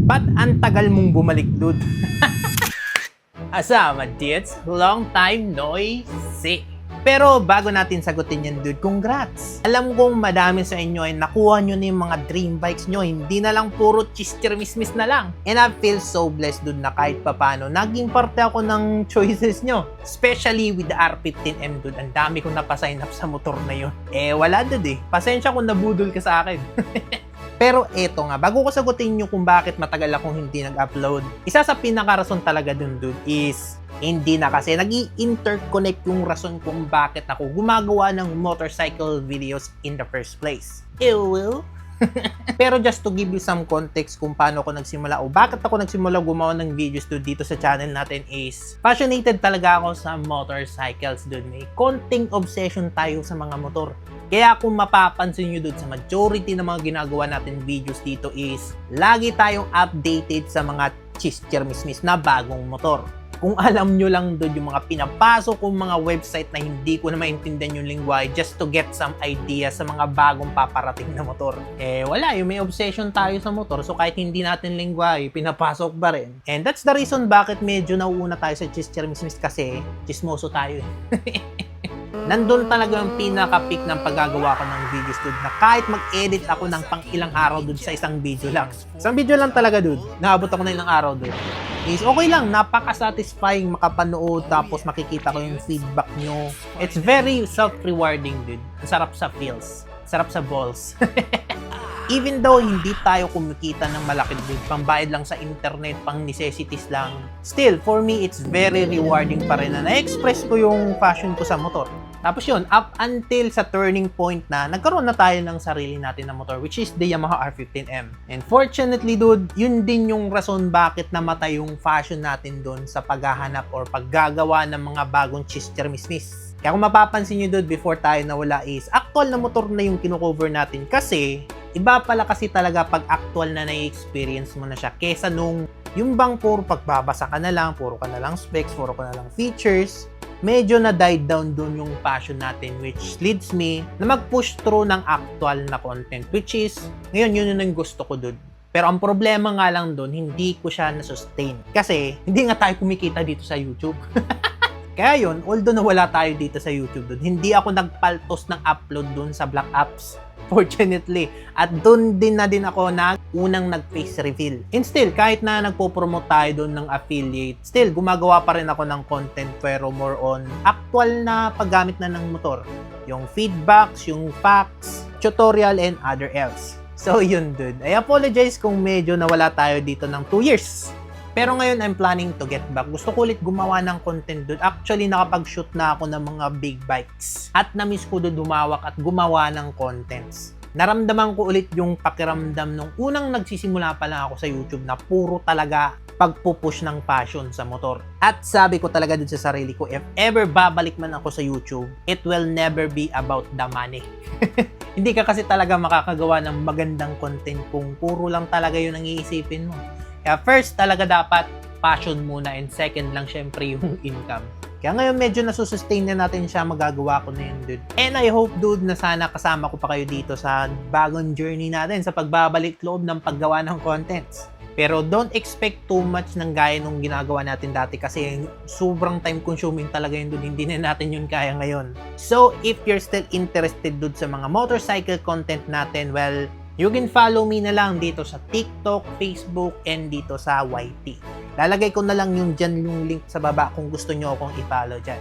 Ba't ang tagal mong bumalik, dude? Asama, dudes. Long time no see. Pero bago natin sagutin yan, dude, congrats! Alam kong madami sa inyo ay nakuha nyo na yung mga dream bikes nyo. Hindi na lang puro chistirmismis na lang. And I feel so blessed, dude, na kahit papano, naging parte ako ng choices nyo. Especially with the R15M, dude. Ang dami kong napasign up sa motor na yun. Wala, dude, Pasensya kung nabudol ka sa akin. Pero eto nga, bago ko sagutin nyo kung bakit matagal akong hindi nag-upload, isa sa pinakarason talaga dun, dude, is hindi na kasi nag-i-interconnect yung rason kung bakit ako gumagawa ng motorcycle videos in the first place. Ew. Pero just to give you some context kung paano ako nagsimula o bakit ako nagsimula gumawa ng videos dude dito sa channel natin is passionated talaga ako sa motorcycles dude. May konting obsession tayo sa mga motor. Kaya kung mapapansin nyo dude sa majority ng mga ginagawa natin videos dito is lagi tayong updated sa mga chistirmismis na bagong motor. Kung alam nyo lang doon yung mga pinapasok kong mga website na hindi ko na maintindihan yung lingwahe just to get some idea sa mga bagong paparating na motor. Wala, yung may obsession tayo sa motor so kahit hindi natin lingwahe, pinapasok ba rin? And that's the reason bakit medyo nauuna tayo sa chistirmismis kasi chismoso tayo. Nandun talaga yung pinaka-peak ng paggagawa ko ng videos dude na kahit mag-edit ako ng pang ilang araw dude sa isang video lang. Isang video lang talaga dude, naabot ako na ilang araw dude. Is okay lang, napaka-satisfying makapanood tapos makikita ko yung feedback nyo. It's very self-rewarding dude. Ang sarap sa feels, sarap sa balls. Even though hindi tayo kumikita ng malaki dude, pambayad lang sa internet, pang necessities lang, still, for me, it's very rewarding pa rin na na-express ko yung passion ko sa motor. Tapos yun, up until sa turning point na nagkaroon na tayo ng sarili natin na motor, which is the Yamaha R15M. And fortunately, dude, yun din yung rason bakit namatay yung fashion natin doon sa paghahanap or paggagawa ng mga bagong chistirmismis. Kaya kung mapapansin nyo, dude, before tayo nawala is, actual na motor na yung kino-cover natin kasi iba pala kasi talaga pag actual na na-experience mo na siya kesa nung yung bang puro pagbabasa ka na lang, puro ka na lang specs, puro ka na lang features, medyo na-died down dun yung passion natin which leads me na mag-push through ng actual na content which is, ngayon yun yung gusto ko dude. Pero ang problema nga lang dun, hindi ko siya na-sustain kasi hindi nga tayo kumikita dito sa YouTube. Kaya yun, although nawala tayo dito sa YouTube dun, hindi ako nagpaltos ng upload dun sa Black Apps. Fortunately. At dun din ako na unang nag-face reveal. And still, kahit na nagpo-promote tayo dun ng affiliate, still, gumagawa pa rin ako ng content pero more on actual na paggamit na ng motor. Yung feedbacks, yung facts, tutorial, and other else. So yun dude. I apologize kung medyo nawala tayo dito ng 2 years. Pero ngayon, I'm planning to get back. Gusto ko ulit gumawa ng content doon. Actually, nakapag-shoot na ako ng mga big bikes. At na-miss ko doon humawak at gumawa ng contents. Naramdaman ko ulit yung pakiramdam nung unang nagsisimula pa lang ako sa YouTube na puro talaga pagpupush ng passion sa motor. At sabi ko talaga doon sa sarili ko, if ever babalik man ako sa YouTube, it will never be about the money. Hindi ka kasi talaga makakagawa ng magandang content kung puro lang talaga yun ang iisipin mo. Kaya first talaga dapat passion muna and second lang syempre yung income. Kaya ngayon medyo nasusustain na natin siya, magagawa ko na yun dude. And I hope dude na sana kasama ko pa kayo dito sa bagong journey natin sa pagbabalik loob ng paggawa ng contents. Pero don't expect too much ng gaya nung ginagawa natin dati kasi sobrang time consuming talaga yun dude, hindi na natin yun kaya ngayon. So if you're still interested dude sa mga motorcycle content natin, well, you can follow me na lang dito sa TikTok, Facebook, and dito sa YT. Lalagay ko na lang dyan yung link sa baba kung gusto nyo akong i-follow dyan.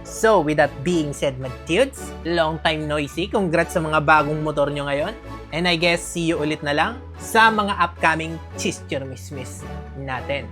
So, with that being said, my dudes, long time no see. Congrats sa mga bagong motor nyo ngayon. And I guess, see you ulit na lang sa mga upcoming chistirmismis natin.